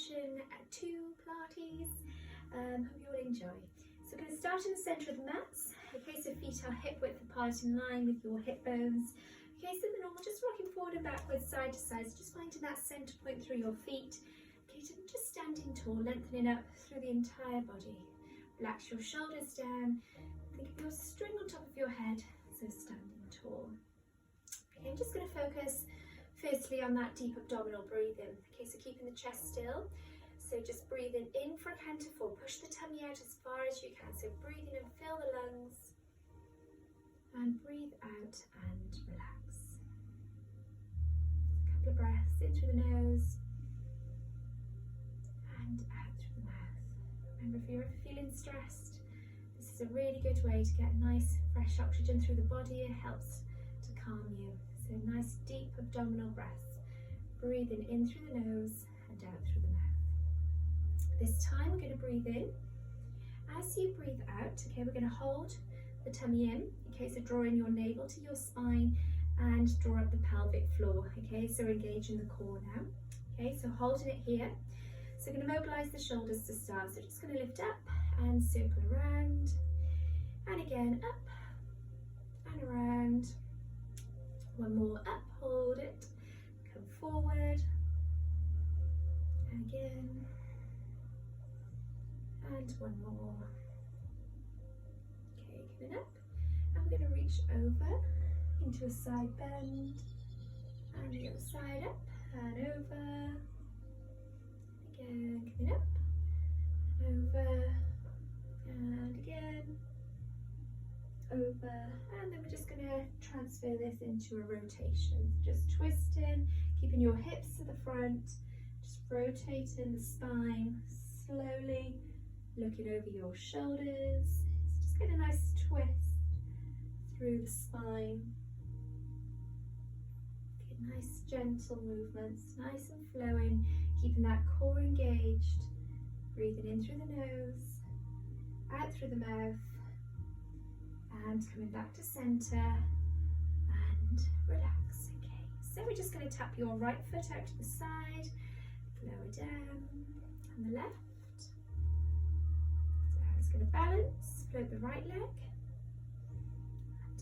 session 2 Pilates. Hope you all enjoy. So we're going to start in the centre of the mats. Okay, so feet are hip width apart in line with your hip bones. Okay, so the normal, just rocking forward and backwards, side to side, so just finding that centre point through your feet. Okay, so just standing tall, lengthening up through the entire body. Relax your shoulders down. Think of your string on top of your head, so standing tall. Okay, I'm just going to focus firstly on that deep abdominal breathing. Okay, so keeping the chest still. So just breathing in for a count of 4. Push the tummy out as far as you can. So breathe in and fill the lungs. And breathe out and relax. A couple of breaths in through the nose. And out through the mouth. Remember, if you're ever feeling stressed, this is a really good way to get nice fresh oxygen through the body. It helps to calm you. So nice deep abdominal breaths. Breathing in through the nose and out through the mouth. This time we're going to breathe in. As you breathe out, okay, we're going to hold the tummy in. Okay, so draw in your navel to your spine and draw up the pelvic floor. Okay, so engaging the core now. Okay, so holding it here. So we're going to mobilize the shoulders to start. So just going to lift up and circle around. And again, up and around. One more, up, hold it. Come forward. And again. And one more. Okay, coming up. And we're going to reach over into a side bend. And the other side up and over. Again, coming up. And over. And again. Over. And then we're just going to transfer this into a rotation. Just twisting, keeping your hips to the front. Just rotating the spine slowly. Looking over your shoulders. So just get a nice twist through the spine. Get nice gentle movements, nice and flowing, keeping that core engaged. Breathing in through the nose, out through the mouth, and coming back to centre and relax. Okay, so we're just going to tap your right foot out to the side, lower down, and the left. Going to balance, float the right leg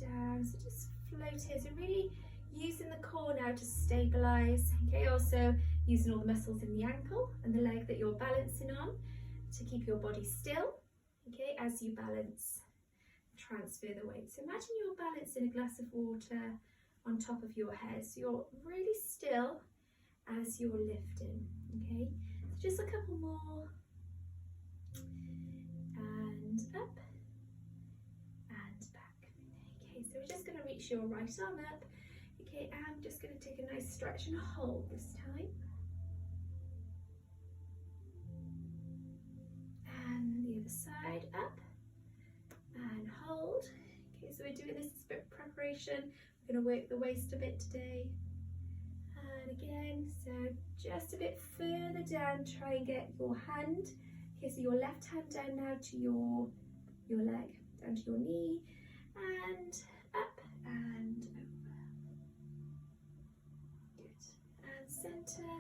down, so just float here, so really using the core now to stabilize. Okay, also using all the muscles in the ankle and the leg that you're balancing on to keep your body still. Okay, as you balance, transfer the weight. So imagine you're balancing a glass of water on top of your head, so you're really still as you're lifting. Okay, so just a couple more. And up and back. Okay, so we're just going to reach your right arm up. Okay, I'm just going to take a nice stretch and hold this time. And the other side, up and hold. Okay, so we're doing this as a bit of preparation. We're going to work the waist a bit today. And again, so just a bit further down, try and get your hand. Okay, so your left hand down now to your leg, down to your knee, and up and over. Good. And centre,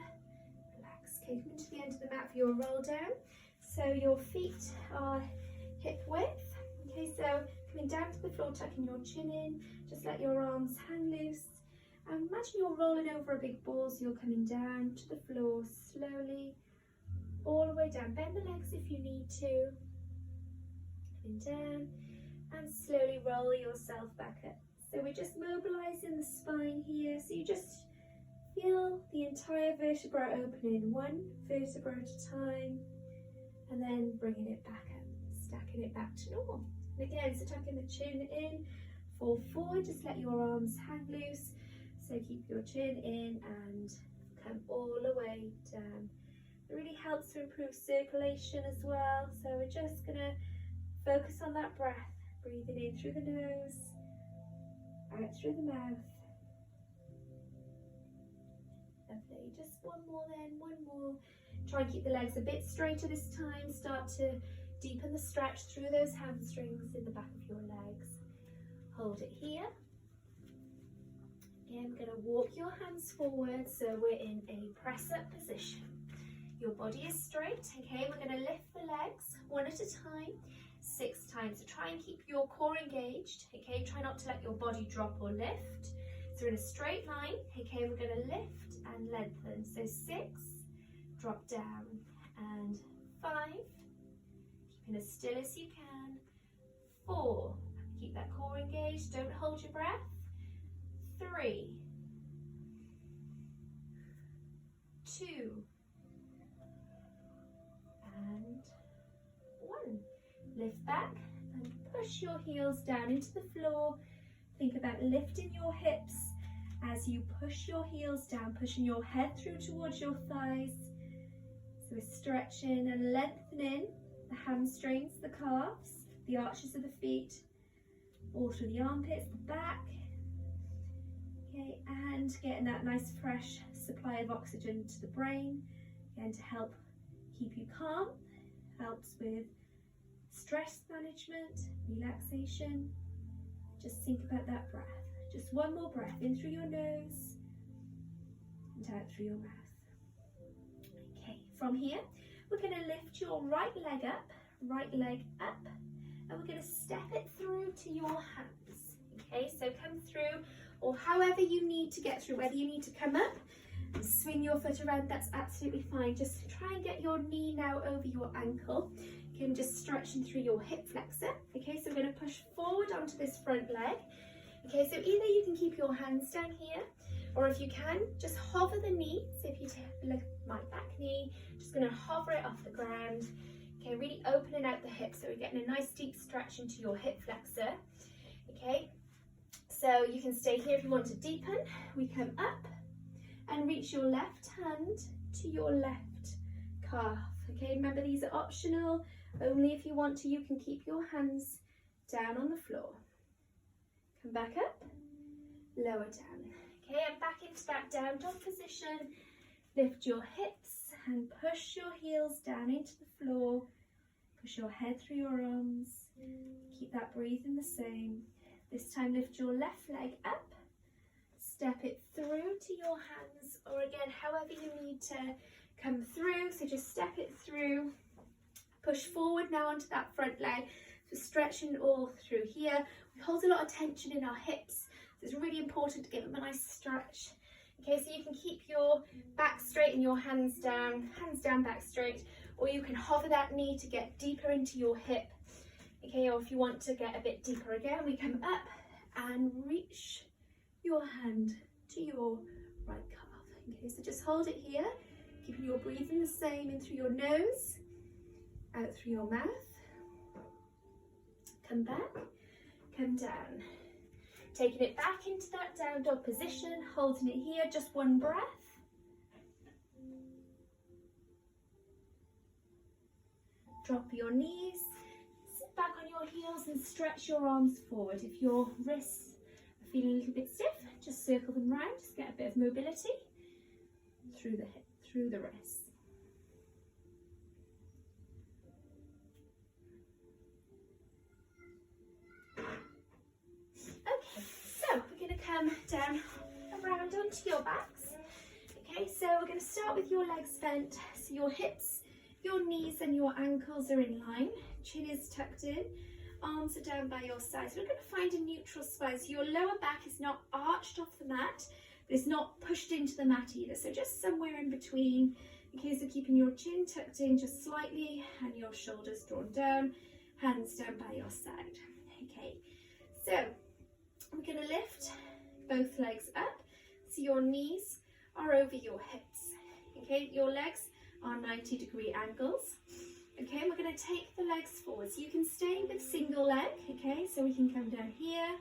relax. Okay, come to the end of the mat for your roll down. So your feet are hip width. Okay, so coming down to the floor, tucking your chin in, just let your arms hang loose. And imagine you're rolling over a big ball, so you're coming down to the floor slowly. All the way down, bend the legs if you need to, coming down, and slowly roll yourself back up. So we're just mobilising the spine here, so you just feel the entire vertebra opening, one vertebra at a time, and then bringing it back up, stacking it back to normal. And again, so tucking the chin in, fall forward, just let your arms hang loose, so keep your chin in and come all the way down. It really helps to improve circulation as well. So we're just going to focus on that breath. Breathing in through the nose, out through the mouth. Lovely. Just one more then, one more. Try and keep the legs a bit straighter this time. Start to deepen the stretch through those hamstrings in the back of your legs. Hold it here. Again, we're going to walk your hands forward so we're in a press up position. Your body is straight, okay? We're going to lift the legs one at a time, 6 times. So try and keep your core engaged, okay? Try not to let your body drop or lift. So in a straight line, okay, we're going to lift and lengthen. So 6, drop down, and 5, keeping as still as you can. 4, keep that core engaged, don't hold your breath. 3, 2, and 1. Lift back and push your heels down into the floor. Think about lifting your hips as you push your heels down, pushing your head through towards your thighs. So we're stretching and lengthening the hamstrings, the calves, the arches of the feet, all through the armpits, the back. Okay, and getting that nice fresh supply of oxygen to the brain, again to help keep you calm, helps with stress management, relaxation. Just think about that breath. Just one more breath, in through your nose and out through your mouth. Okay, from here, we're going to lift your right leg up, and we're going to step it through to your hands. Okay, so come through, or however you need to get through, whether you need to come up and swing your foot around, that's absolutely fine. Just try and get your knee now over your ankle. Okay, I'm just stretching through your hip flexor. Okay, so we're going to push forward onto this front leg. Okay, so either you can keep your hands down here, or if you can, just hover the knee. So if you look at my back knee, just going to hover it off the ground. Okay, really opening out the hips, so we're getting a nice deep stretch into your hip flexor. Okay, so you can stay here if you want to deepen. We come up and reach your left hand to your left calf. Okay, remember these are optional. Only if you want to, you can keep your hands down on the floor. Come back up, lower down. Okay, and back into that down dog position. Lift your hips and push your heels down into the floor. Push your head through your arms. Keep that breathing the same. This time lift your left leg up. Step it through to your hands, or again, however you need to come through. So just step it through. Push forward now onto that front leg. So stretching all through here. We hold a lot of tension in our hips. So it's really important to give them a nice stretch. Okay, so you can keep your back straight and your hands down, back straight, or you can hover that knee to get deeper into your hip. Okay, or if you want to get a bit deeper again, we come up and reach your hand to your right calf. Okay, so just hold it here, keeping your breathing the same, in through your nose, out through your mouth. Come back, come down. Taking it back into that down dog position, holding it here, just one breath. Drop your knees, sit back on your heels and stretch your arms forward. If your wrists are feeling a little bit stiff, just circle them round, just get a bit of mobility through the hip, through the wrists. Okay, so we're going to come down around onto your backs. Okay, so we're going to start with your legs bent, so your hips, your knees and your ankles are in line, chin is tucked in, arms are down by your sides. We're going to find a neutral spine, so your lower back is not arched off the mat, but it's not pushed into the mat either, so just somewhere in between. Okay, so keeping your chin tucked in just slightly and your shoulders drawn down, hands down by your side. Okay, so we're going to lift both legs up, so your knees are over your hips. Okay, your legs are 90-degree angles. Okay, and we're going to take the legs forward. So you can stay with single leg, okay, so we can come down here,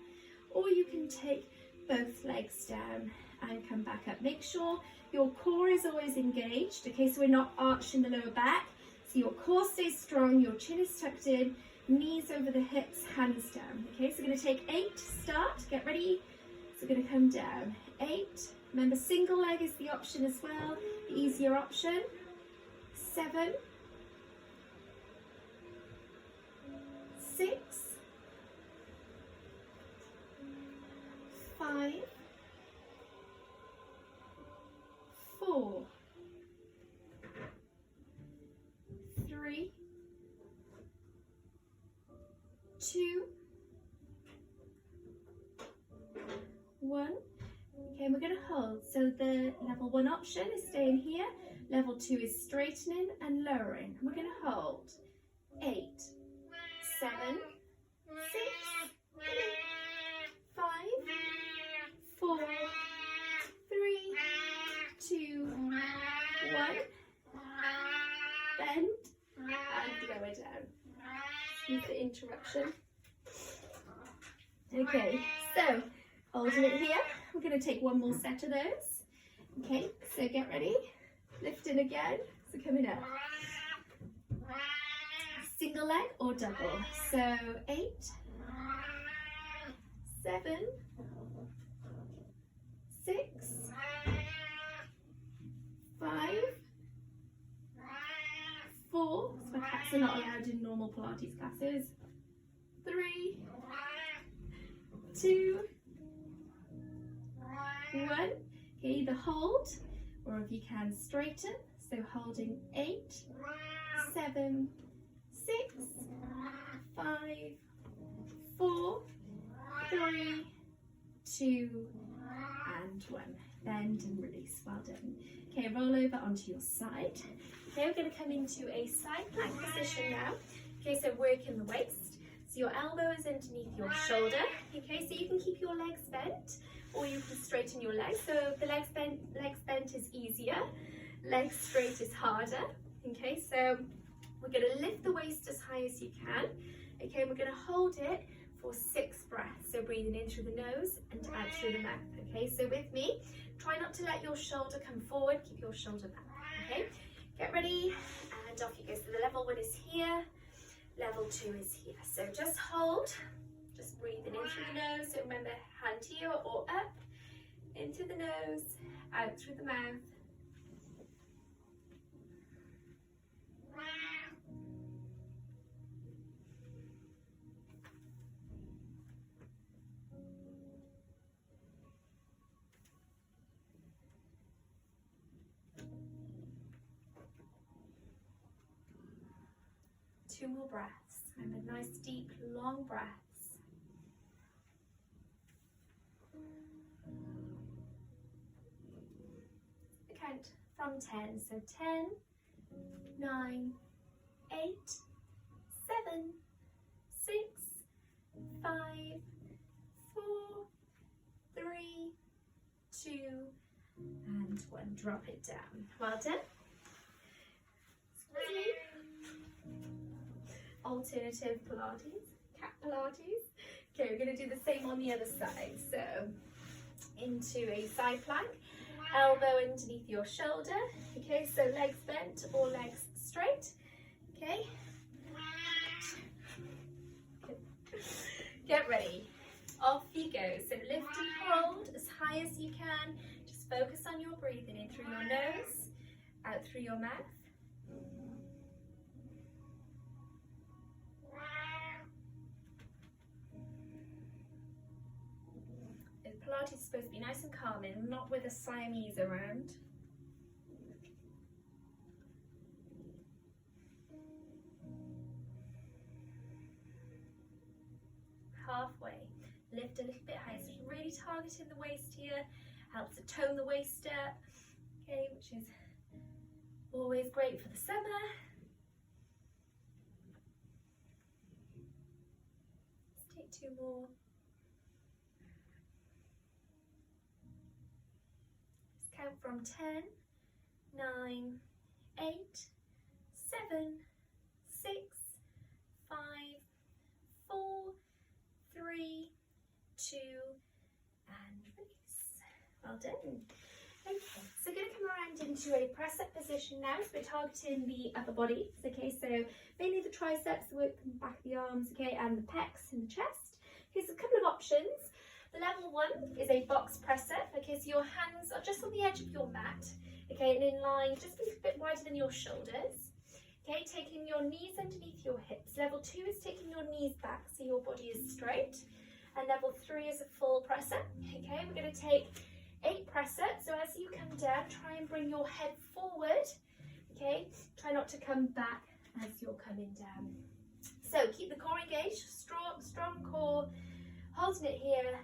or you can take both legs down and come back up. Make sure your core is always engaged, okay, so we're not arched in the lower back. So your core stays strong, your chin is tucked in, knees over the hips, hands down. Okay, so we're going to take 8 to start. Get ready. So we're going to come down. 8. Remember, single leg is the option as well, the easier option. 7, 6, 5, 4, 1. Okay, and we're going to hold. So the level 1 option is staying here. Level 2 is straightening and lowering. We're going to hold. 8, 7, 6, 5, 4, 3, 2, 1. Bend and lower down. Excuse the interruption. Okay, so holding it here. We're going to take one more set of those. Okay, so get ready. Lifting again. So coming up. Single leg or double. So 8, 7, 6, 5, 4. So cats are not allowed in normal Pilates classes. 3, 2, 1. Okay, either hold or if you can straighten. So holding 8, 7, 6, 5, 4, 3, 2, and 1. Bend and release. Well done. Okay, roll over onto your side. Okay, we're going to come into a side plank position now. Okay, so working the waist. So your elbow is underneath your shoulder. Okay, so you can keep your legs bent or you can straighten your legs. So the legs bent is easier, legs straight is harder. Okay, so we're going to lift the waist as high as you can. Okay, we're going to hold it for 6 breaths. So breathing in through the nose and out through the mouth. Okay, so with me, try not to let your shoulder come forward, keep your shoulder back. Okay, get ready and off you go. So the level 1 is here, level 2 is here. So just hold, just breathing in through the nose. So remember, hand here or up, into the nose, out through the mouth. Two more breaths. Remember, nice, deep, long breaths. Count from 10. So 10, 9, 8, 7, 6, 5, 4, 3, 2, and 1. Drop it down. Well done. Alternative Pilates, cat Pilates. Okay, we're going to do the same on the other side. So into a side plank, elbow underneath your shoulder. Okay, so legs bent or legs straight. Okay, get ready. Off you go. So lift and hold as high as you can. Just focus on your breathing in through your nose, out through your mouth. Pilates is supposed to be nice and calming, not with a Siamese around. Halfway. Lift a little bit higher. So you're really targeting the waist here. Helps to tone the waist up. Okay, which is always great for the summer. Let's take 2 more. Count from 10, 9, 8, 7, 6, 5, 4, 3, 2, and release. Well done. Okay, so we're going to come around into a press up position now. So we're targeting the upper body. Okay, so mainly the triceps, work the back of the arms, okay, and the pecs and the chest. Here's a couple of options. The level 1 is a box press up. Okay, so your hands are just on the edge of your mat. Okay, and in line, just a bit wider than your shoulders. Okay, taking your knees underneath your hips. Level 2 is taking your knees back so your body is straight. And level 3 is a full press up. Okay, we're going to take 8 press ups. So as you come down, try and bring your head forward. Okay, try not to come back as you're coming down. So keep the core engaged, strong core, holding it here.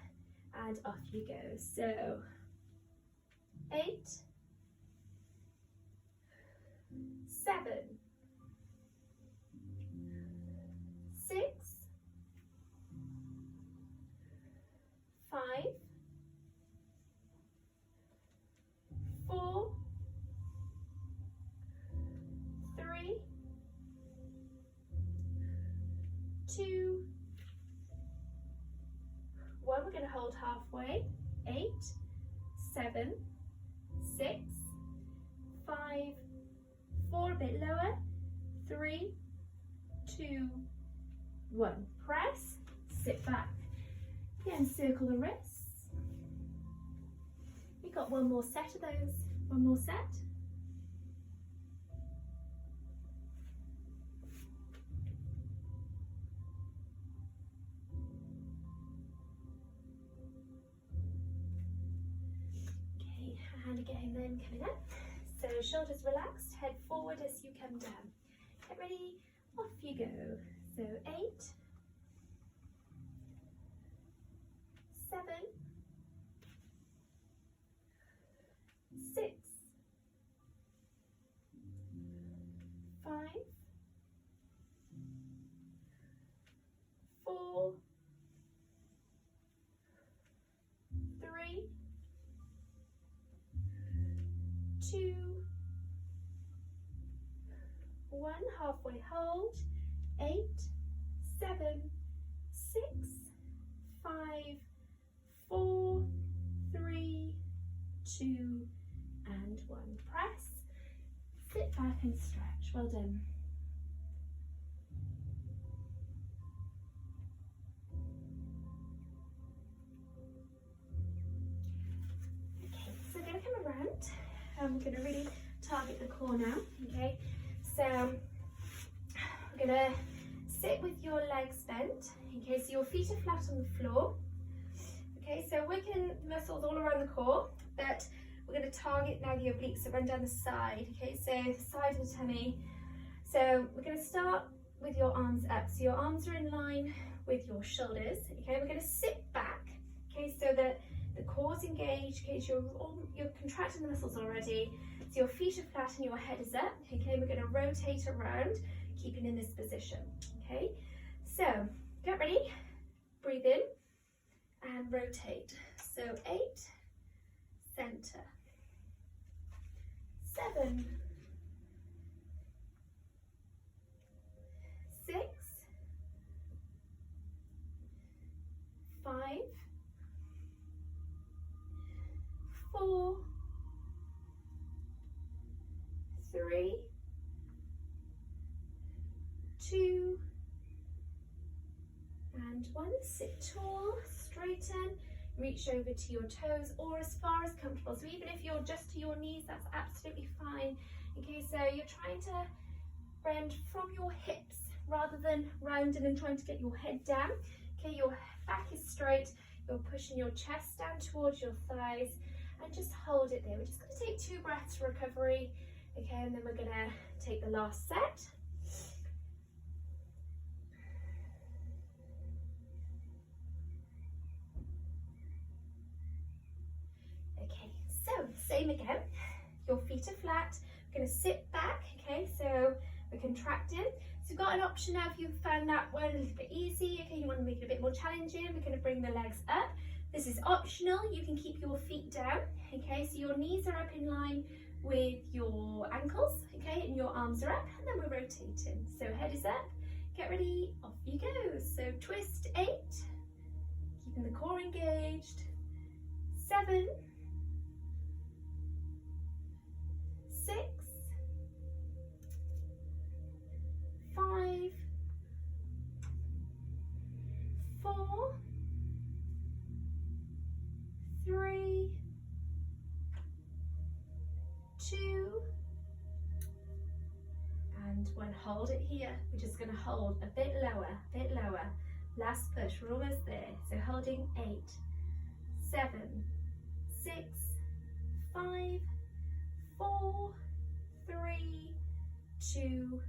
and off you go. So 8, 7, 6, 5, 4, 3, 2, 1. We're going to hold halfway. 8, 7, 6, 5, 4, a bit lower. 3, 2, 1. Press, sit back. Again, circle the wrists. We've got one more set of those. One more set. Okay, and again then coming up. So shoulders relaxed, head forward as you come down. Get ready, off you go. So 8, 7, 6, 5, 4, 3, 2, 1. Halfway hold. 8, 7, 6, 5, 4, 3, 2, and 1. Press, sit back and stretch. Well done. Okay, so we're going to come around and we're going to really target the core now. Okay, so we're going to sit with your legs bent. Okay, so your feet are flat on the floor. Okay, so working muscles all around the core, but we're going to target now the obliques that run down the side. Okay, so the side of the tummy. So we're going to start with your arms up. So your arms are in line with your shoulders. Okay, we're going to sit back. Okay, so that the core's engaged. Okay, so you're contracting the muscles already. So your feet are flat and your head is up. Okay, we're going to rotate around, keeping in this position. Okay, so get ready. Breathe in and rotate. So 8, center. 7, 6, 5, 4, 3, 2, and 1. Sit tall, straighten, reach over to your toes or as far as comfortable. So even if you're just to your knees, that's absolutely fine. Okay, so you're trying to bend from your hips rather than rounding and trying to get your head down. Okay, your back is straight, you're pushing your chest down towards your thighs and just hold it there. We're just going to take 2 breaths for recovery. Okay, and then we're going to take the last set. Okay, so same again. Your feet are flat. We're going to sit back. Okay, so we're contracting. So you've got an option now if you found that one a little bit easy. Okay, you want to make it a bit more challenging. We're going to bring the legs up. This is optional. You can keep your feet down. Okay, so your knees are up in line with your ankles. Okay, and your arms are up, and then we're rotating. So head is up. Get ready. Off you go. So twist 8. Keeping the core engaged. 7. 6, 5, 4, 3, 2, and 1. Hold it here. We're just going to hold a bit lower, Last push. We're almost there. So holding 8, 7, 6, 5, 4, 3, 2,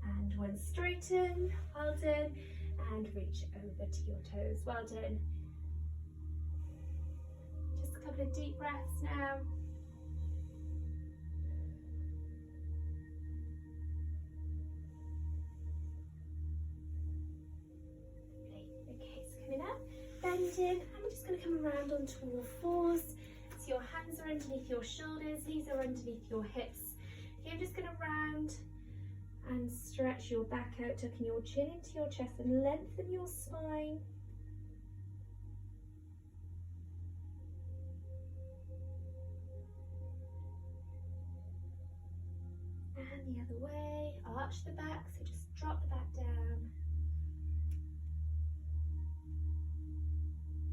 and 1. Straighten, well done, and reach over to your toes. Well done. couple of deep breaths now. Okay, so coming up, bending, and we're just going to come around onto all fours. So your hands are underneath your shoulders, knees are underneath your hips. Okay, I'm just going to round and stretch your back out, tucking your chin into your chest and lengthen your spine. And the other way, arch the back, so just drop the back down.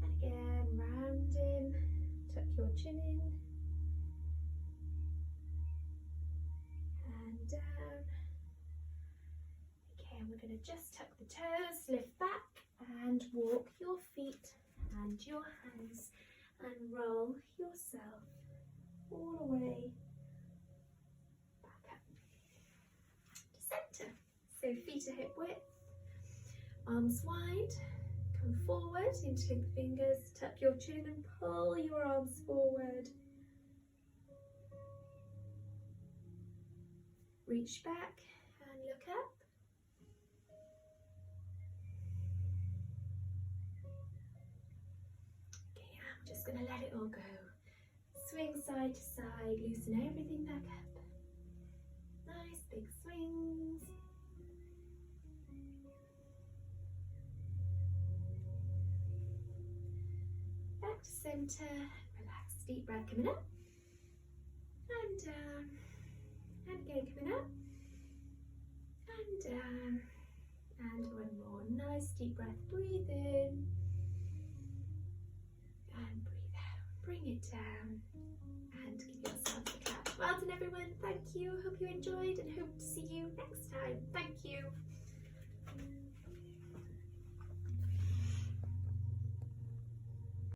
And again, rounding, tuck your chin in. And down. Okay, and we're going to just tuck the toes, lift back and walk your feet and your hands and roll yourself all the way back up to centre. So feet are hip width, arms wide, come forward, interlink the fingers, tuck your chin and pull your arms forward. Reach back and look up. Okay, I'm just going to let it all go. Swing side to side, loosen everything back up. Nice big swings. Back to centre, relax, deep breath coming up and down. And again, coming up and down, and one more. Nice deep breath. Breathe in and breathe out. Bring it down and give yourself a clap. Well done, everyone. Thank you. Hope you enjoyed and hope to see you next time. Thank you.